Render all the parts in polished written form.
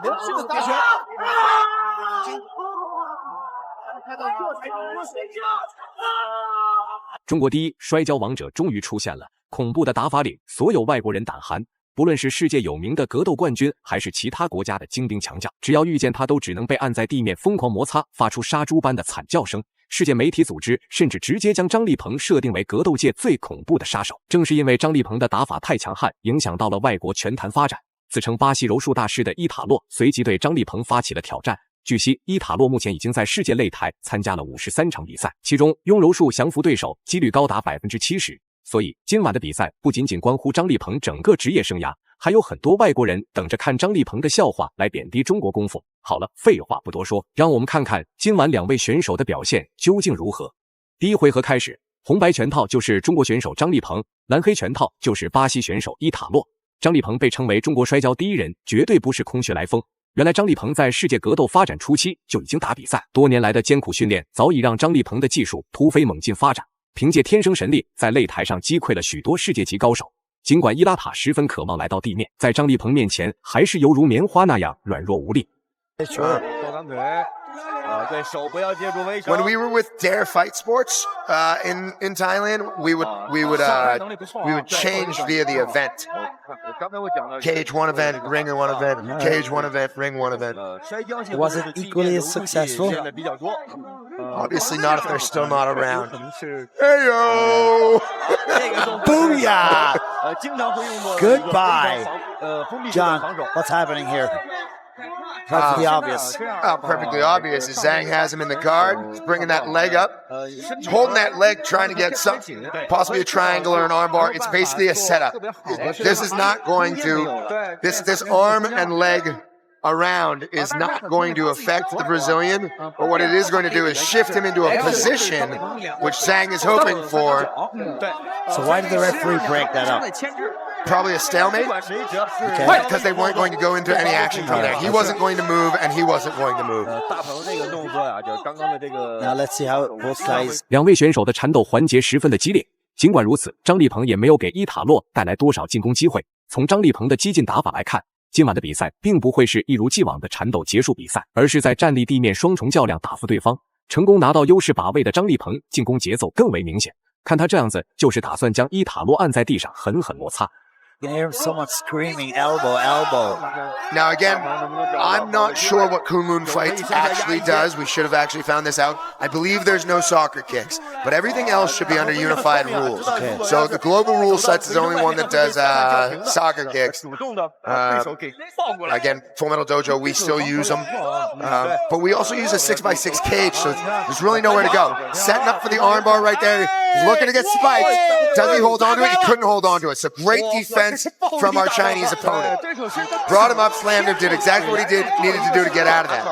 连续的大拳。中国第一摔跤王者终于出现了，恐怖的打法令所有外国人胆寒。不论是世界有名的格斗冠军，还是其他国家的精兵强将，只要遇见他，都只能被按在地面疯狂摩擦，发出杀猪般的惨叫声。世界媒体组织甚至直接将张立鹏设定为格斗界最恐怖的杀手。正是因为张立鹏的打法太强悍，影响到了外国拳坛发展。自称巴西柔术大师的伊塔洛随即对张立鹏发起了挑战。据悉，伊塔洛目前已经在世界擂台参加了53场比赛，其中用柔术降服对手几率高达 70%。所以今晚的比赛不仅仅关乎张立鹏整个职业生涯，还有很多外国人等着看张立鹏的笑话来贬低中国功夫。好了，废话不多说，让我们看看今晚两位选手的表现究竟如何。第一回合开始，红白拳套就是中国选手张立鹏，蓝黑拳套就是巴西选手伊塔洛。张立鹏被称为中国摔跤第一人，绝对不是空穴来风。原来张立鹏在世界格斗发展初期就已经打比赛，多年来的艰苦训练早已让张立鹏的技术突飞猛进发展，凭借天生神力在擂台上击溃了许多世界级高手。尽管伊拉塔十分渴望来到地面，在张立鹏面前还是犹如棉花那样软弱无力。When we were with Dare Fight Sports in Thailand, we would change via the event. Cage one event, ring one event, cage one event, ring one event. Was it equally as successful? Obviously not if they're still not around. Heyo! Booyah! Goodbye. John, what's happening here? Perfectly obvious. Perfectly obvious is Zhang has him in the guard. He's bringing that leg up. He's holding that leg, trying to get something, possibly a triangle or an armbar. It's basically a setup. This is not going to, this arm and leg around is not going to affect the Brazilian, but what it is going to do is shift him into a position which Zhang is hoping for. So why did the referee break that up? Probably a stalemate, okay. Because they weren't going to go into any action from there. He wasn't going to move, and he wasn't going to move. Now let's see how both guys. 两位选手的缠斗环节十分的激烈，尽管如此，张立鹏也没有给伊塔洛带来多少进攻机会。从张立鹏的激进打法来看，今晚的比赛并不会是一如既往的缠斗结束比赛，而是在站立地面双重较量打服对方。成功拿到优势把位的张立鹏进攻节奏更为明显，看他这样子就是打算将伊塔洛按在地上狠狠摩擦。You can hear someone screaming, elbow, elbow. Now again, I'm not sure what Kunlun Fight actually does. We should have actually found this out. I believe there's no soccer kicks, but everything else should be under unified rules. Okay. So the global rule sets is the only one that does soccer kicks. Again, Full Metal Dojo, we still use them. But we also use a 6x6 cage, so there's really nowhere to go. Setting up for the armbar right there. He's looking to get spiked. Does he hold on to it? He couldn't hold on to it. So great defense from our Chinese opponent. Brought him up, slammed him, did exactly what he needed to do to get out of that.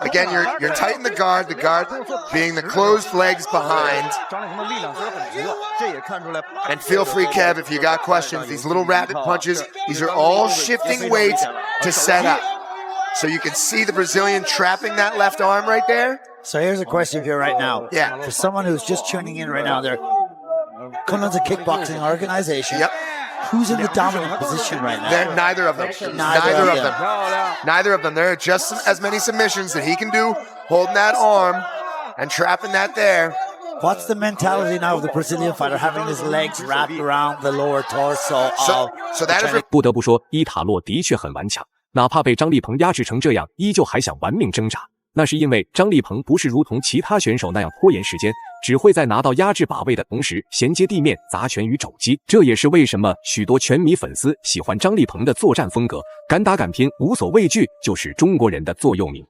Again, you're tight in the guard being the closed legs behind. And feel free, Kev, if you got questions. These little rapid punches, these are all shifting weights to set up. So you can see the Brazilian trapping that left arm right there. So here's a question for you right now. Yeah. For someone who's just tuning in right now, Kunlun's a kickboxing organization. Yep. Who's in the dominant position right now? They're neither of them. Neither of them. There are just as many submissions that he can do, holding that arm and trapping that there. What's the mentality now of the Brazilian fighter having his legs wrapped around the lower torso? So that is. 不得不说，伊塔洛的确很顽强，哪怕被张立鹏压制成这样，依旧还想玩命挣扎。那是因为张立鹏不是如同其他选手那样拖延时间，只会在拿到压制把位的同时衔接地面砸拳与肘击。这也是为什么许多拳迷粉丝喜欢张立鹏的作战风格，敢打敢拼，无所畏惧，就是中国人的座右铭。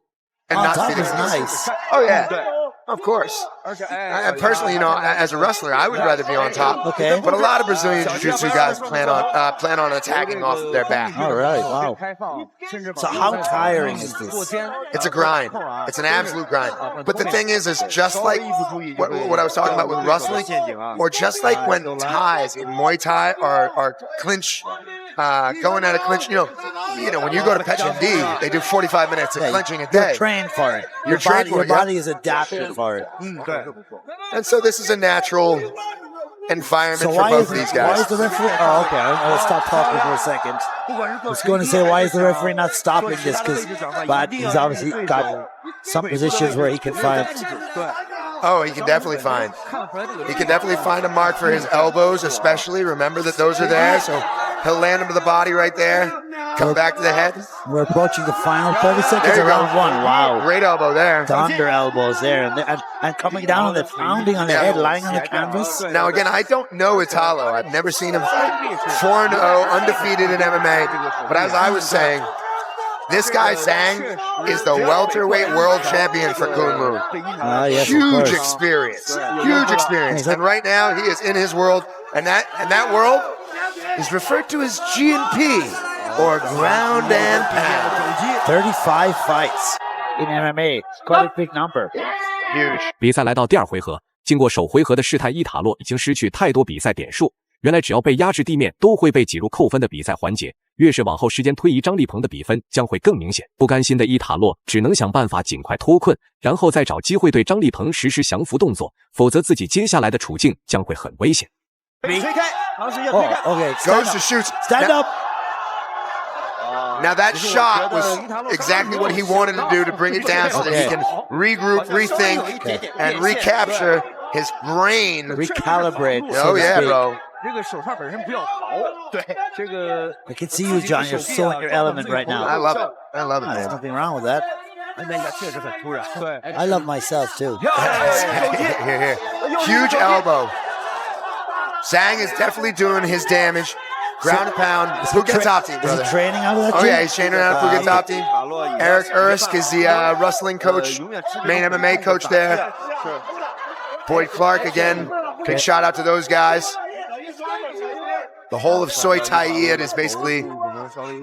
That is nice. Oh yeah. Of course. Personally, as a wrestler, I would rather be on top. Okay. But a lot of Brazilian Jiu-Jitsu guys plan on attacking off of their back. All right. Wow. So how tiring is this? It's a grind. It's an absolute grind. But the thing is just like what I was talking about with wrestling, or just like when Thais in Muay Thai are clinch, going at a clinch. You know, when you go to Pechindi, they do 45 minutes of clinching a day. You're trained for it. Your body is adapted for it. And so this is a natural environment So for why both is, of these why guys. is the referee? Oh, okay. I'll stop talking for a second. I was going to say, why is the referee not stopping this? But he's obviously got some positions where he can find. Oh, he can definitely find. He can definitely find a mark for his elbows, especially. Remember that those are there, so he'll land him to the body right there. Come back to the head. We're approaching the final 30 seconds There you of go. round one. Wow. Great elbow there. Thunder elbows there. And coming down on it, pounding on the head, lying on the canvas. Now, again, I don't know Italo. I've never seen him fight. 4-0, undefeated in MMA. But as I was saying, this guy, Zhang, is the welterweight world champion for Kunlun. Yes, Huge experience. Huge experience. And right now, he is in his world. And that world is referred to as GNP, or ground and pound. 35 fights in MMA. Quite a big number. Huge. 比赛来到第二回合，经过首回合的试探，伊塔洛已经失去太多比赛点数。原来只要被压制地面，都会被挤入扣分的比赛环节。越是往后时间推移，张立鹏的比分将会更明显。不甘心的伊塔洛只能想办法尽快脱困，然后再找机会对张立鹏实施降服动作，否则自己接下来的处境将会很危险。Oh, okay. Goes to shoot. Stand up. Now that shot was exactly what he wanted to do to bring it down so that he can regroup, rethink, and recapture his brain. Recalibrate. Oh yeah, bro. I can see you, John. You're so in your element right now. I love it. I love it, There's man. nothing wrong with that. I love myself too. Here. Huge elbow. Zhang is definitely doing his damage. Ground and pound. Phuket top team, Is brother. he training out of that Oh gym? yeah, he's training around Phuket top team. Eric Ersk is the wrestling coach, main MMA coach there. Boyd Clark again. Big shout out to those guys. The whole of Soi Tai Yat is basically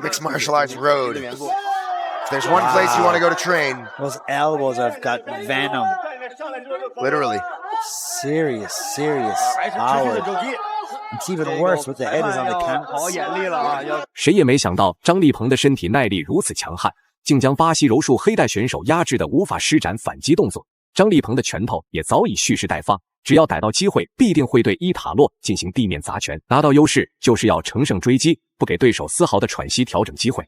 mixed martial arts road. If there's one place you want to go to train, Those elbows have got venom. literally. Serious power. It's even worse with the head is on the canvas. 谁也没想到张立鹏的身体耐力如此强悍，竟将巴西柔术黑带选手压制得无法施展反击动作。张立鹏的拳头也早已蓄势待发，只要逮到机会，必定会对伊塔洛进行地面砸拳，拿到优势就是要乘胜追击，不给对手丝毫的喘息调整机会。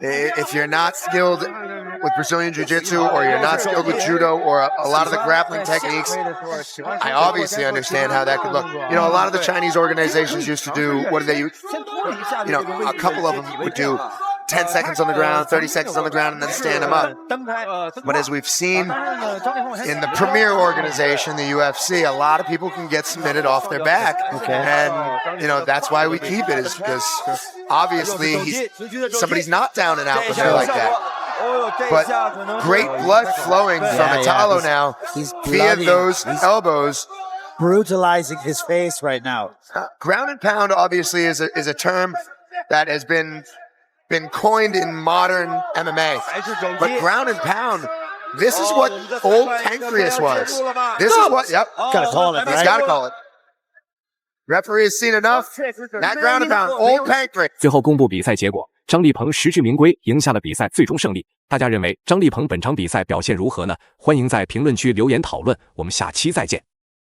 If you're not skilled with Brazilian Jiu-Jitsu, or you're not skilled with Judo, or a lot of the grappling techniques, I obviously understand how that could look. You know, a lot of the Chinese organizations used to do, what did they use? You know, a couple of them would do 10 seconds on the ground, 30 seconds on the ground, and then stand them up. But as we've seen in the premier organization, the UFC, a lot of people can get submitted off their back. And, you know, that's why we keep it, is because obviously somebody's not down and out with her like that. But great blood flowing from Italo now He's via bloody. those He's elbows. brutalizing his face right now. Ground and pound obviously is a term that has been coined in modern MMA. But ground and pound, this is what old Pancreas was. This is what, yep. Gotta call it, He's right? got to call it. Referee has seen enough. Not ground and pound, old Pancreas. 最后公布比赛结果，张立鹏实至名归，赢下了比赛最终胜利。大家认为张立鹏本场比赛表现如何呢？欢迎在评论区留言讨论，我们下期再见。